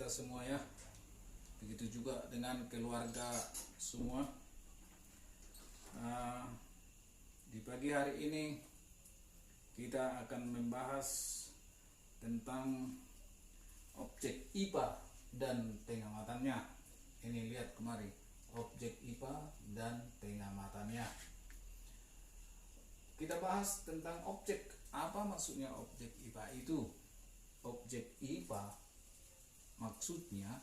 kita semua ya. Begitu juga dengan keluarga semua. Di pagi hari ini kita akan membahas tentang objek IPA dan pengamatannya. Ini lihat kemari, objek IPA dan pengamatannya. Kita bahas tentang objek. Apa maksudnya objek IPA itu? Objek IPA maksudnya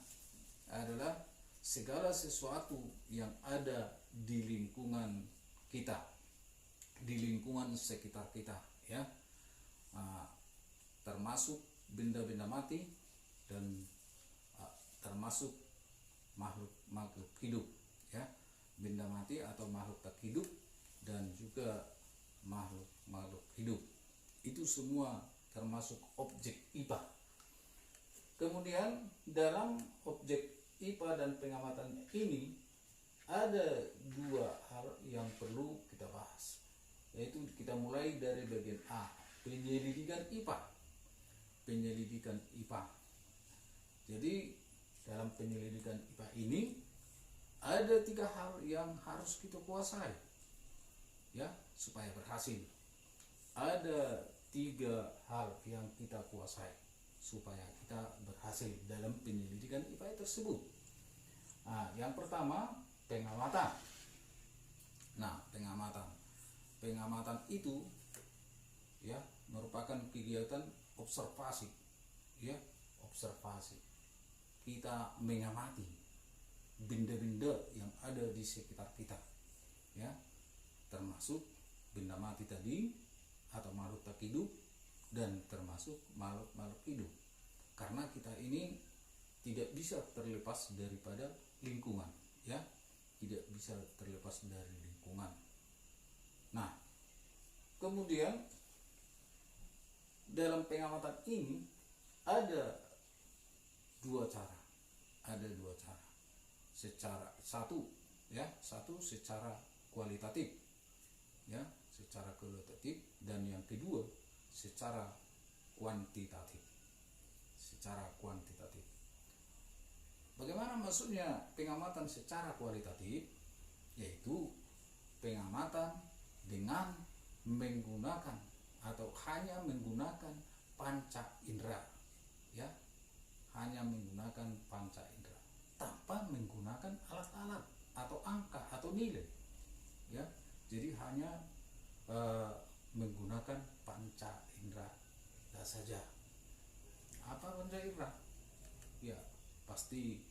adalah segala sesuatu yang ada di lingkungan kita, di lingkungan sekitar kita, ya, termasuk benda-benda mati dan termasuk makhluk hidup, ya, benda mati atau makhluk tak hidup dan juga makhluk hidup. Itu semua termasuk objek IPA. Kemudian dalam objek IPA dan pengamatan ini ada dua hal yang perlu kita bahas, yaitu kita mulai dari bagian A, penyelidikan IPA. Penyelidikan IPA. Jadi dalam penyelidikan IPA ini ada tiga hal yang harus kita kuasai, ya, supaya berhasil. Ada tiga hal yang kita kuasai supaya kita berhasil dalam penyelidikan IPA tersebut. Yang pertama, pengamatan. Pengamatan itu, ya, merupakan kegiatan observasi, ya, observasi. Kita mengamati benda-benda yang ada di sekitar kita, ya, termasuk benda mati tadi atau makhluk tak hidup dan termasuk makhluk hidup. Karena kita ini tidak bisa terlepas daripada lingkungan, ya, tidak bisa terlepas dari lingkungan. Nah, kemudian dalam pengamatan ini ada dua cara. Satu secara kualitatif, ya, secara kualitatif, dan yang kedua secara kuantitatif. Bagaimana maksudnya pengamatan secara kualitatif? Yaitu pengamatan dengan menggunakan atau hanya menggunakan panca indera, ya, hanya menggunakan panca indera tanpa menggunakan alat-alat atau angka atau nilai, ya. Jadi hanya menggunakan panca indera saja. Apa panca indera? Ya, pasti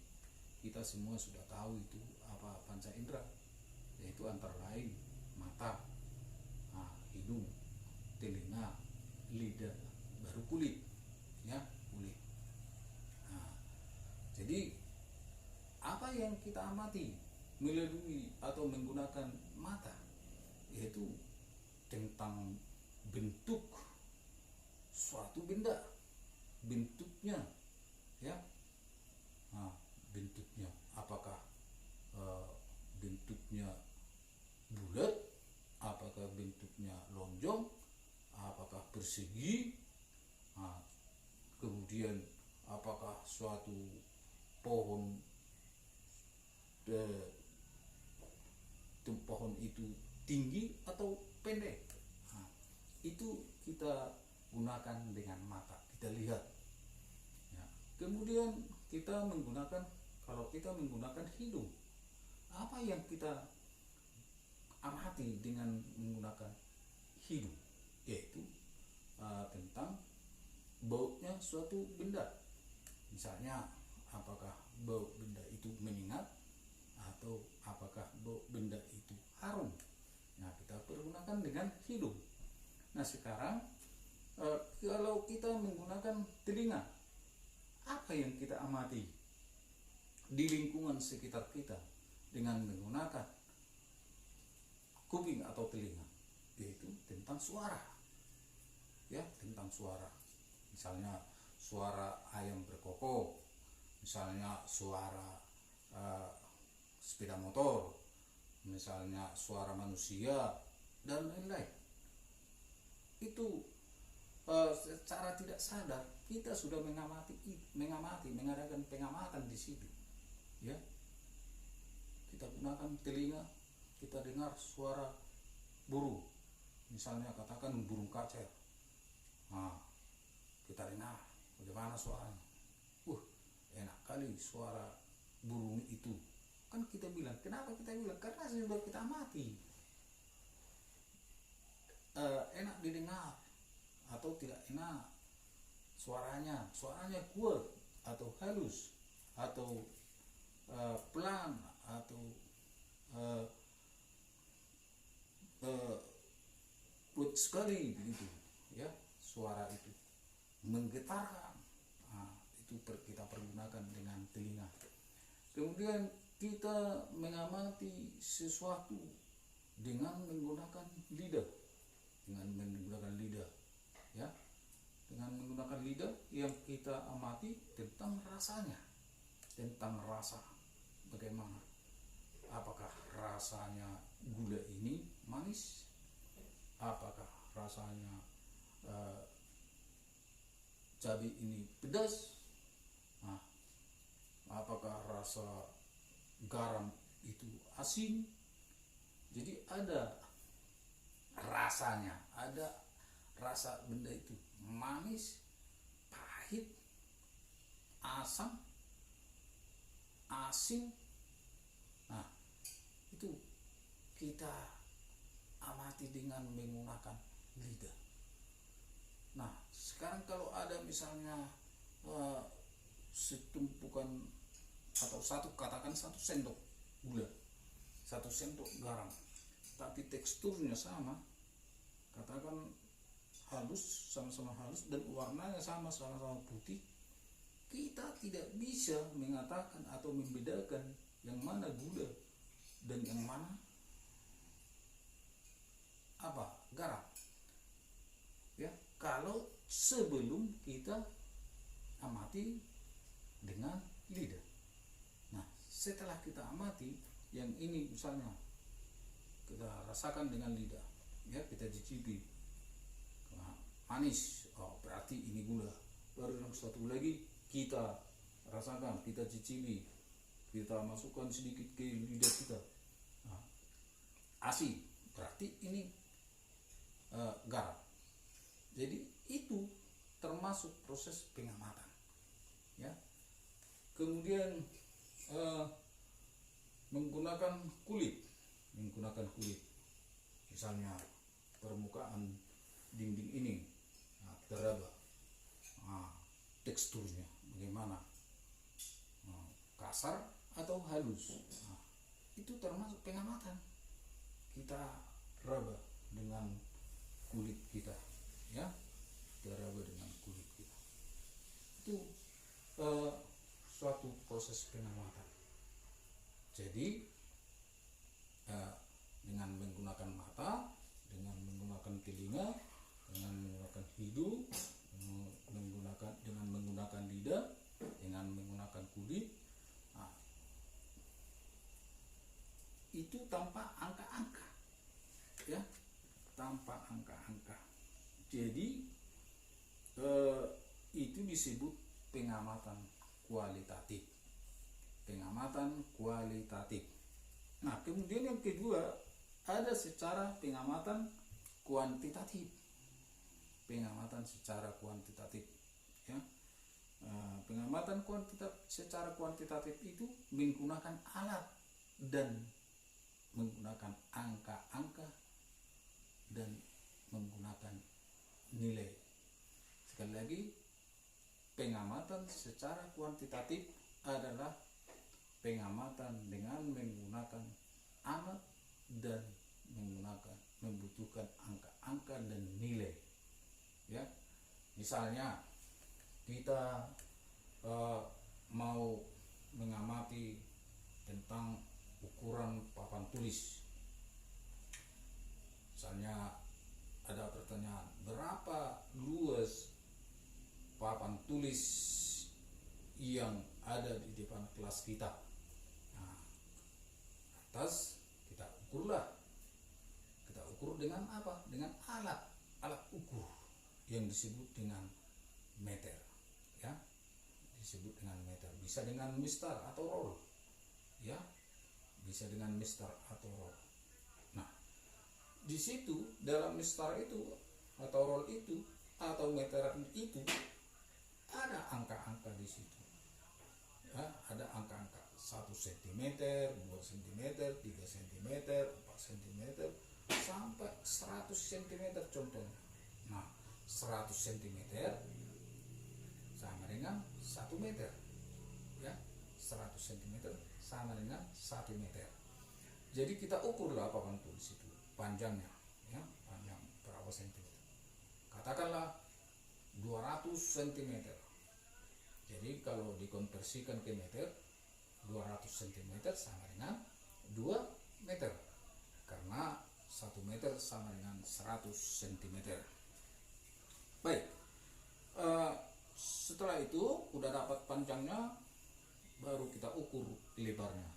kita semua sudah tahu itu apa panca indera, yaitu antara lain mata, hidung, telinga, lidah, baru kulit, ya, kulit. Jadi apa yang kita amati melalui atau menggunakan mata, yaitu tentang bentuk suatu benda, bentuknya, ya, bentuknya apakah bentuknya bulat, apakah bentuknya lonjong, apakah persegi, kemudian apakah suatu pohon pohon itu tinggi atau pendek. Itu kita gunakan dengan mata, kita lihat, ya. Kemudian kita menggunakan, kalau kita menggunakan hidung, apa yang kita amati dengan menggunakan hidung? Yaitu tentang baunya suatu benda. Misalnya apakah bau benda itu menyengat atau apakah bau benda itu harum. Nah, kita pergunakan dengan hidung. Nah, sekarang kalau kita menggunakan telinga, apa yang kita amati di lingkungan sekitar kita dengan menggunakan kuping atau telinga? Yaitu tentang suara, ya, tentang suara. Misalnya suara ayam berkokok, misalnya suara sepeda motor, misalnya suara manusia dan lain-lain. Itu secara tidak sadar kita sudah mengadakan pengamatan di situ, ya. Kita gunakan telinga, kita dengar suara burung, misalnya katakan burung kacer. Nah, kita dengar bagaimana suaranya. Enak kali suara burung itu. Kan kita bilang, kenapa kita bilang? Karena sudah kita amati. Enak didengar atau tidak enak suaranya kuat atau halus atau pelan atau kuat sekali begitu, ya, suara itu menggetarkan. Nah, itu kita pergunakan dengan telinga. Kemudian kita mengamati sesuatu dengan menggunakan lidah, ya, dengan menggunakan lidah yang kita amati tentang rasanya, tentang rasa. Bagaimana? Apakah rasanya gula ini manis? Apakah rasanya cabai ini pedas? Nah, apakah rasa garam itu asin? Jadi ada rasanya, ada rasa benda itu manis, pahit, asam, asin. Nah, itu kita amati dengan menggunakan lidah. Nah, sekarang kalau ada misalnya setumpukan atau katakan satu sendok gula, satu sendok garam, tapi teksturnya sama, katakan halus, sama-sama halus, dan warnanya sama-sama putih, kita tidak bisa mengatakan atau membedakan yang mana gula dan yang mana garam, ya, kalau sebelum kita amati dengan lidah. Nah, setelah kita amati yang ini, misalnya kita rasakan dengan lidah, ya, kita cicipi, manis, berarti ini gula. Baru yang satu lagi kita rasakan, kita cicipi, kita masukkan sedikit ke lidah kita, asin, berarti ini garam. Jadi itu termasuk proses pengamatan, ya. Kemudian menggunakan kulit, misalnya permukaan dinding ini, kita raba, teksturnya bagaimana, kasar atau halus. Itu termasuk pengamatan. Kita raba dengan kulit kita, ya, kita raba dengan kulit kita. Itu suatu proses pengamatan. Jadi dengan menggunakan mata, dengan menggunakan telinga, dengan menggunakan hidung, dengan menggunakan lidah, dengan menggunakan kulit, itu tanpa angka-angka, ya, tanpa angka-angka. Jadi itu disebut pengamatan kualitatif. Nah, kemudian yang kedua, ada secara pengamatan kuantitatif. Ya. Pengamatan secara kuantitatif itu menggunakan alat dan menggunakan angka-angka dan menggunakan nilai. Sekali lagi, pengamatan secara kuantitatif adalah pengamatan dengan menggunakan alat dan membutuhkan angka-angka dan nilai, ya. Misalnya kita mau mengamati tentang ukuran papan tulis. Misalnya ada pertanyaan, berapa luas papan tulis yang ada di depan kelas kita? Nah, atas kita ukurlah. Kita ukur dengan apa? Dengan alat ukur. yang disebut dengan meter, ya, disebut dengan meter. Bisa dengan mistar atau roll, ya, bisa dengan mistar atau roll. Nah, di situ dalam mistar itu atau roll itu atau meteran itu ada angka-angka di situ, ya, ada angka-angka 1 cm, 2 cm, 3 cm, 4 cm, sampai 100 cm contohnya. Nah, 100 cm sama dengan 1 meter, ya, 100 cm sama dengan 1 meter. Jadi kita ukurlah papan tulis itu panjangnya, ya, panjang berapa cm. Katakanlah 200 cm. Jadi kalau dikonversikan ke meter, 200 cm sama dengan 2 meter, karena 1 meter sama dengan 100 cm. Baik, setelah itu udah dapat panjangnya, baru kita ukur lebarnya.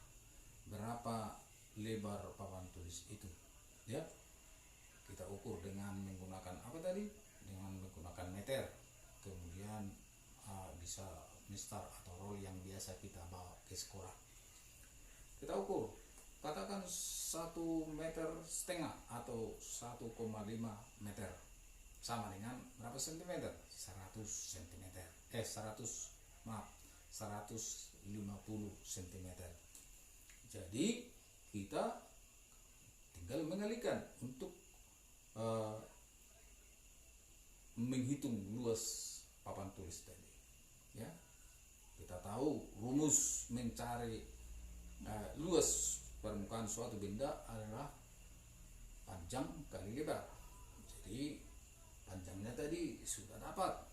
Berapa lebar papan tulis itu, ya, kita ukur dengan menggunakan apa tadi, dengan menggunakan meter. Kemudian bisa mistar atau roll yang biasa kita bawa ke sekolah. Kita ukur, katakan 1,5 meter atau 1,5 meter sama dengan berapa sentimeter? 100 cm. 150 cm. Jadi kita tinggal mengalihkan untuk menghitung luas papan tulis tadi, ya. Kita tahu rumus mencari luas permukaan suatu benda adalah panjang kali lebar. Jadi panjangnya tadi sudah dapat,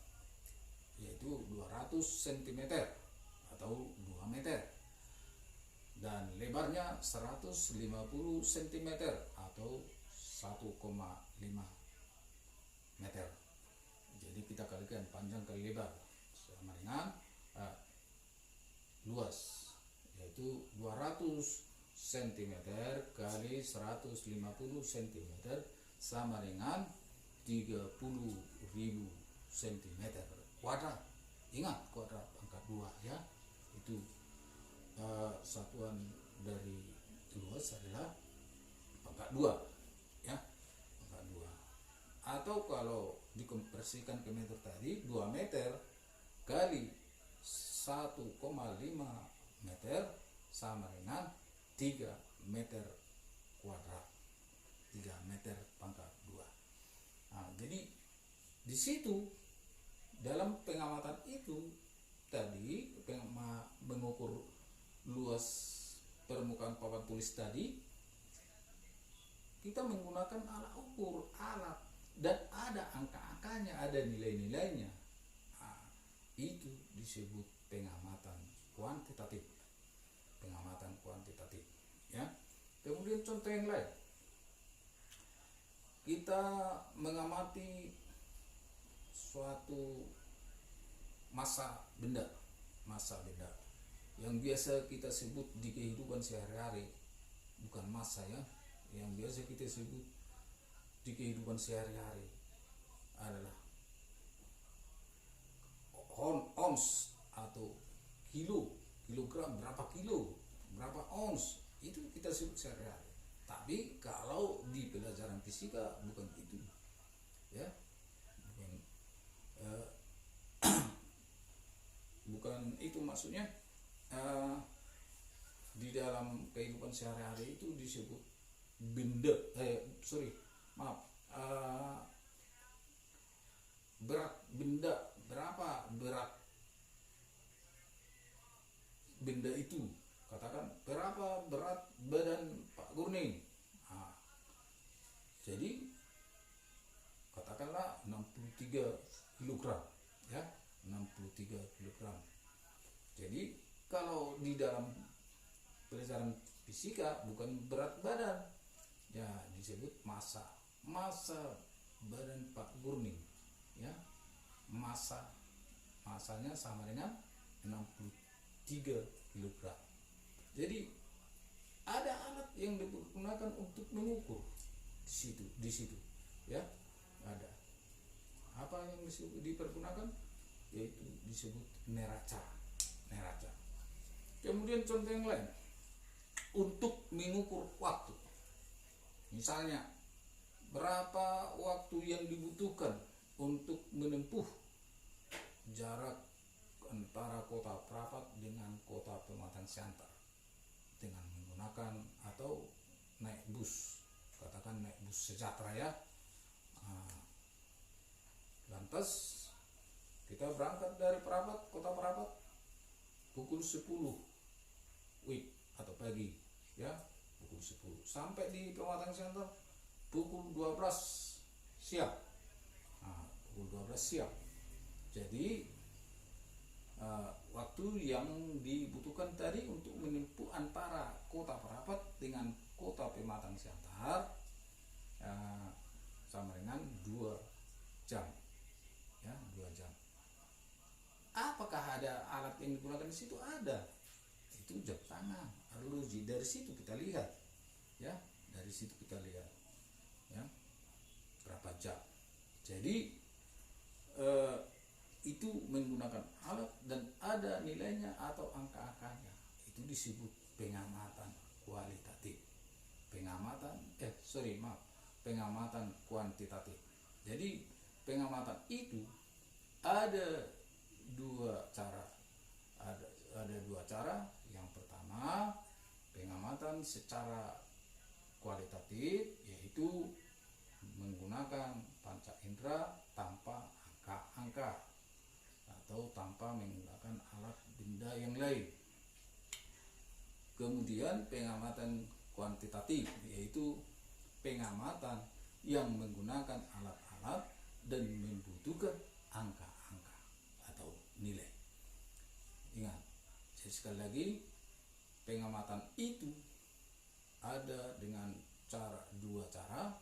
yaitu 200 cm atau 2 meter, dan lebarnya 150 cm atau 1,5 meter. Jadi kita kalikan panjang kali lebar sama dengan luas, yaitu 200 cm kali 150 cm sama dengan 30.000 cm kuadrat. Ingat kuadrat pangkat 2, ya. Itu satuan dari luas adalah pangkat 2, ya, pangkat 2. Atau kalau dikonversikan ke meter tadi, 2 meter kali 1,5 meter sama dengan 3 meter kuadrat. 3 meter pangkat 2. Nah, jadi di situ dalam pengamatan itu tadi, mengukur luas permukaan papan tulis tadi, kita menggunakan alat ukur, dan ada angka-angkanya, ada nilai-nilainya. Nah, itu disebut pengamatan kuantitatif. Pengamatan kuantitatif, ya. Kemudian contoh yang lain, kita mengamati suatu massa benda yang biasa kita sebut di kehidupan sehari-hari, bukan massa, ya, yang biasa kita sebut di kehidupan sehari-hari adalah ons atau kilogram, berapa kilo, berapa ons, itu kita sebut sehari-hari. Tapi kalau di pelajaran fisika bukan itu, ya, bukan itu maksudnya. Di dalam kehidupan sehari-hari itu disebut benda, berat benda, berapa berat benda itu. Katakan berapa berat badan Pak Gurning. Nah, jadi katakanlah 63 kg, ya, 63 kg. Jadi kalau di dalam pelajaran fisika bukan berat badan, ya, disebut massa badan Pak Gurning, ya, massanya sama dengan 63 kg. Jadi ada alat yang digunakan untuk mengukur di situ, ya, ada Apa yang dipergunakan? Yaitu disebut neraca. Kemudian contoh yang lain, untuk mengukur waktu. Misalnya, berapa waktu yang dibutuhkan untuk menempuh jarak antara kota Prapat dengan kota Pematang Siantar dengan menggunakan atau naik bus, katakan naik bus sejahtera ya. Lantas kita berangkat dari Prapat, kota Prapat pukul 10 WIB atau pagi ya, pukul 10 sampai di Pematang Siantar pukul 12 siang. Pukul 12 siang. Jadi waktu yang dibutuhkan tadi untuk menempuh antara kota Prapat dengan kota Pematang Siantar sama dengan 2 jam ya, 2 jam. Apakah ada alat yang digunakan di situ? Ada. Itu jam tangan, arloji. Dari situ kita lihat ya, dari situ kita lihat ya berapa jam. Jadi itu menggunakan alat dan ada nilainya atau angka-angkanya. Itu disebut pengamatan kualitatif. Pengamatan kuantitatif. Jadi pengamatan itu ada 2 cara. Ada 2 cara. Yang pertama, pengamatan secara kualitatif, yaitu menggunakan panca indera tanpa angka-angka atau tanpa menggunakan alat benda yang lain. Kemudian pengamatan kuantitatif, yaitu pengamatan yang menggunakan alat-alat dan membutuhkan angka-angka atau nilai. Ingat, jadi sekali lagi, pengamatan itu ada dengan 2 cara,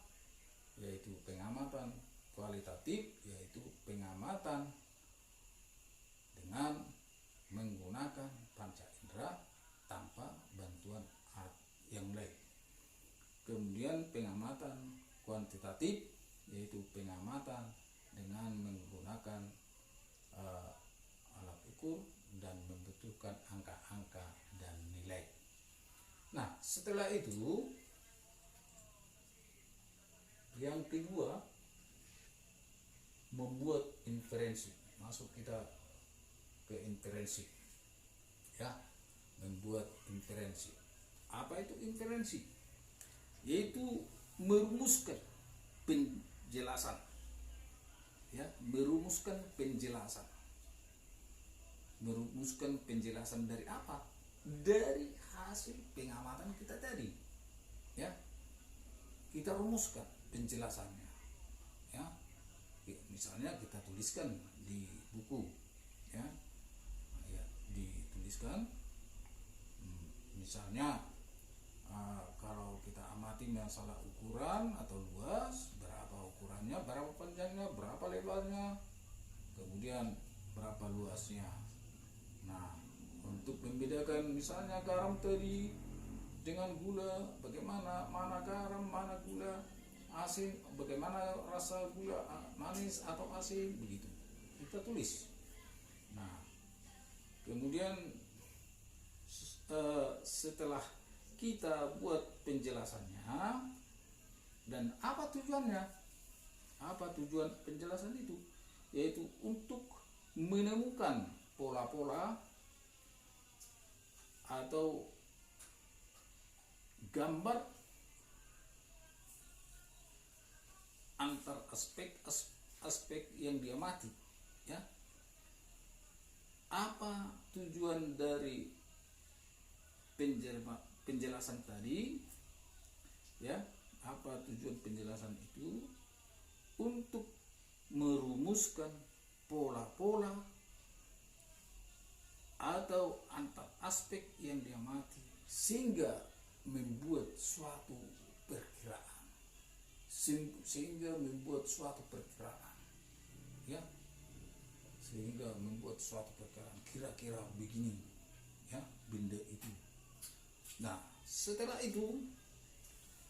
yaitu pengamatan kualitatif, yaitu pengamatan dengan menggunakan panca indera tanpa bantuan alat yang lain. Kemudian pengamatan kuantitatif, yaitu pengamatan dengan menggunakan alat ukur dan membutuhkan angka-angka dan nilai. Nah, setelah itu yang kedua, membuat inferensi. Masuk kita ke inferensi ya, membuat inferensi. Apa itu inferensi? Yaitu merumuskan penjelasan ya, merumuskan penjelasan dari apa? Dari hasil pengamatan kita tadi ya, kita rumuskan penjelasannya ya. Misalnya kita tuliskan di buku ya, dituliskan misalnya kalau kita amati masalah ukuran atau luas, berapa ukurannya, berapa panjangnya, berapa lebarnya, kemudian berapa luasnya. Nah, untuk membedakan misalnya garam tadi dengan gula, bagaimana, mana garam, mana gula, asin, bagaimana rasa gula, manis atau asin, begitu kita tulis. Nah, kemudian setelah kita buat penjelasannya dan apa tujuannya, apa tujuan penjelasan itu, yaitu untuk menemukan pola-pola atau gambar antar aspek yang dia amati ya. Apa tujuan dari penjelasan tadi ya? Apa tujuan penjelasan itu? Untuk merumuskan pola-pola atau antar aspek yang diamati sehingga membuat suatu perkiraan, ya, sehingga membuat suatu perkiraan, kira-kira begini ya benda itu. Nah, setelah itu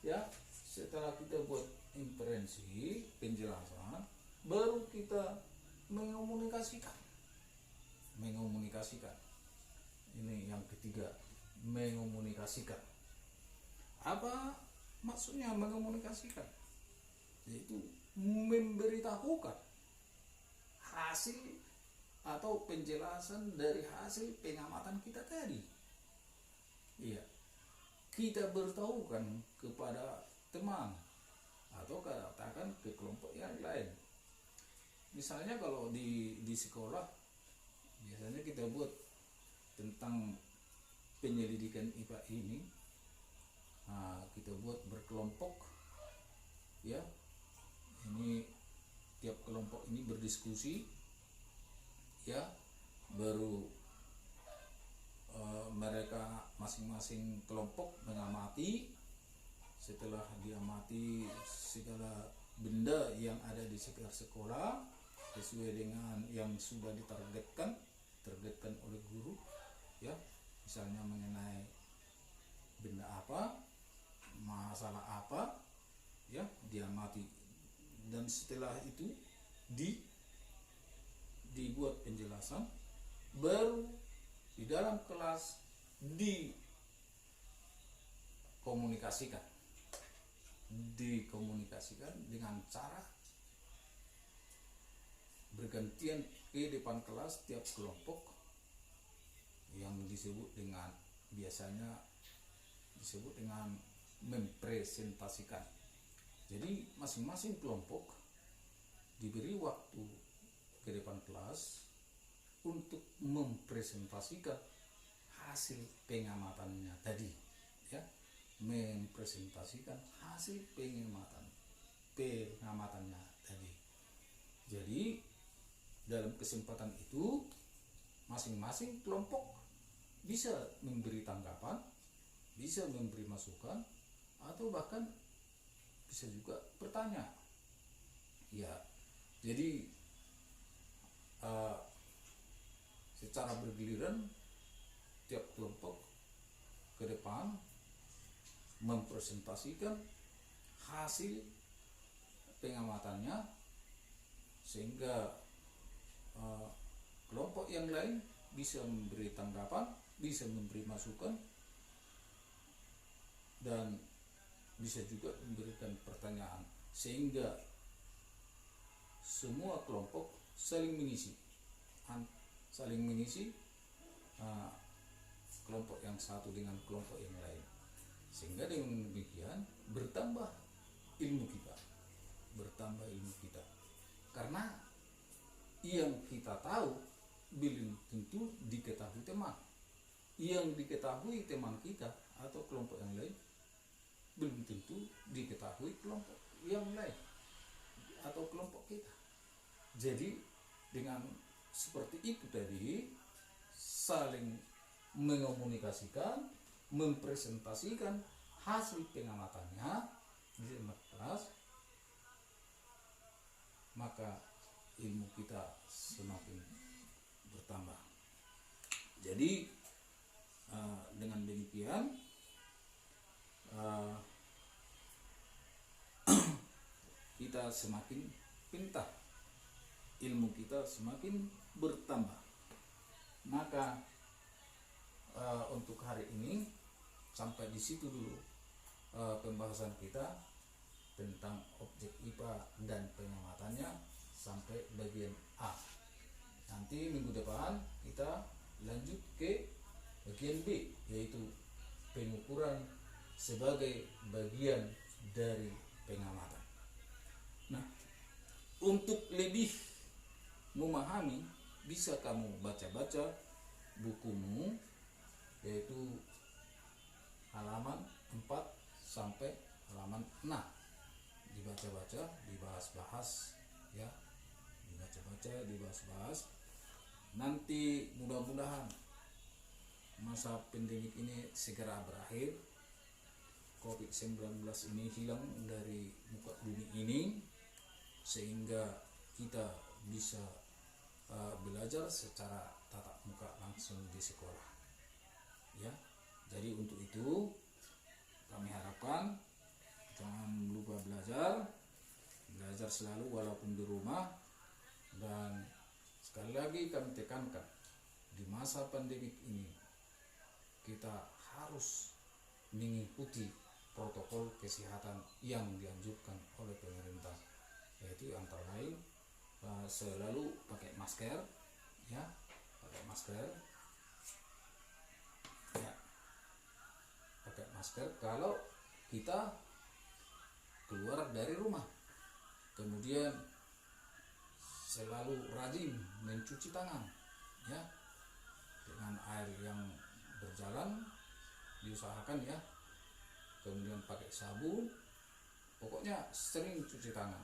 ya, setelah kita buat inferensi penjelasan, baru kita mengomunikasikan. Ini yang ketiga, mengomunikasikan. Apa maksudnya mengomunikasikan? Yaitu memberitahukan hasil atau penjelasan dari hasil pengamatan kita tadi. Iya, kita beritahukan kepada teman atau katakan ke kelompok yang lain. Misalnya kalau di sekolah biasanya kita buat tentang penyelidikan IPA ini, kita buat berkelompok, ya. Ini tiap kelompok ini berdiskusi, ya, baru mereka masing-masing kelompok mengamati. Setelah diamati segala benda yang ada di sekitar sekolah sesuai dengan yang sudah ditargetkan oleh guru, ya, misalnya mengenai benda apa, masalah apa, ya, diamati, dan setelah itu dibuat penjelasan, baru di dalam kelas dikomunikasikan dengan cara bergantian ke depan kelas tiap kelompok, yang biasanya disebut dengan mempresentasikan. Jadi masing-masing kelompok diberi waktu ke depan kelas untuk mempresentasikan hasil pengamatannya tadi, ya, mempresentasikan hasil pengamatannya tadi. Jadi dalam kesempatan itu masing-masing kelompok bisa memberi tanggapan, bisa memberi masukan, atau bahkan bisa juga bertanya, ya. Jadi secara bergiliran tiap kelompok ke depan mempresentasikan hasil pengamatannya, sehingga kelompok yang lain bisa memberi tanggapan, bisa memberi masukan, dan bisa juga memberikan pertanyaan, sehingga semua kelompok saling mengisi kelompok yang satu dengan kelompok yang lain, sehingga dengan demikian bertambah ilmu kita, karena yang kita tahu belum tentu diketahui teman, yang diketahui teman kita atau kelompok yang lain belum tentu diketahui kelompok yang lain atau kelompok kita. Jadi dengan seperti itu tadi, saling mengomunikasikan, mempresentasikan hasil pengamatannya di kelas, maka ilmu kita semakin bertambah. Jadi dengan demikian kita semakin pintar, ilmu kita semakin bertambah. Maka untuk hari ini sampai di situ dulu pembahasan kita tentang objek IPA dan pengamatannya sampai bagian A. Nanti minggu depan kita lanjut ke bagian B, yaitu pengukuran sebagai bagian dari pengamatan. Nah, untuk lebih memahami, bisa kamu baca-baca bukumu, yaitu halaman 4 sampai halaman 6. Dibaca-baca, dibahas-bahas, ya. Dibahas-bahas. Nanti mudah-mudahan masa pandemik ini segera berakhir, COVID-19 ini hilang dari muka bumi ini, sehingga kita bisa belajar secara tatap muka langsung di sekolah, ya. Jadi untuk itu kami harapkan jangan lupa belajar belajar selalu walaupun di rumah. Dan sekali lagi kami tekankan, di masa pandemik ini kita harus mengikuti protokol kesehatan yang dianjurkan oleh pemerintah, yaitu antara lain selalu pakai masker, ya, pakai masker, ya, pakai masker kalau kita keluar dari rumah. Kemudian selalu rajin mencuci tangan, ya, dengan air yang berjalan diusahakan, ya. Kemudian pakai sabun, pokoknya sering cuci tangan,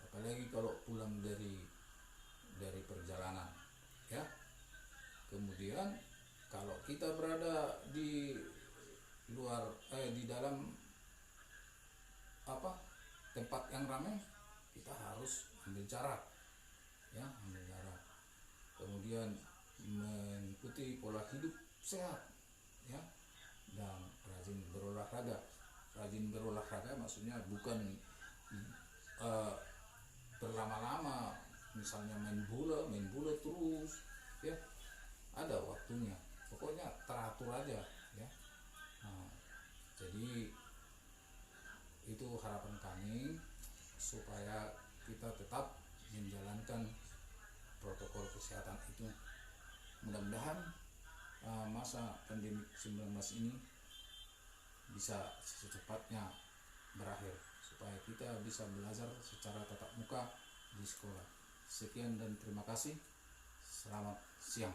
apalagi kalau pulang dari perjalanan, ya. Kemudian kalau kita berada di luar di dalam tempat yang ramai, kita harus ambil jarak, ya, ambil jarak. Kemudian mengikuti pola hidup sehat, ya, dan rajin berolahraga. Rajin berolahraga maksudnya bukan berlama-lama, misalnya main bola terus, ya, ada waktunya, pokoknya teratur aja, ya. Nah, jadi itu harapan kami supaya kita tetap menjalankan protokol kesehatan itu. Mudah-mudahan masa pandemi 19 ini bisa secepatnya berakhir supaya kita bisa belajar secara tatap muka di sekolah. Sekian dan terima kasih. Selamat siang.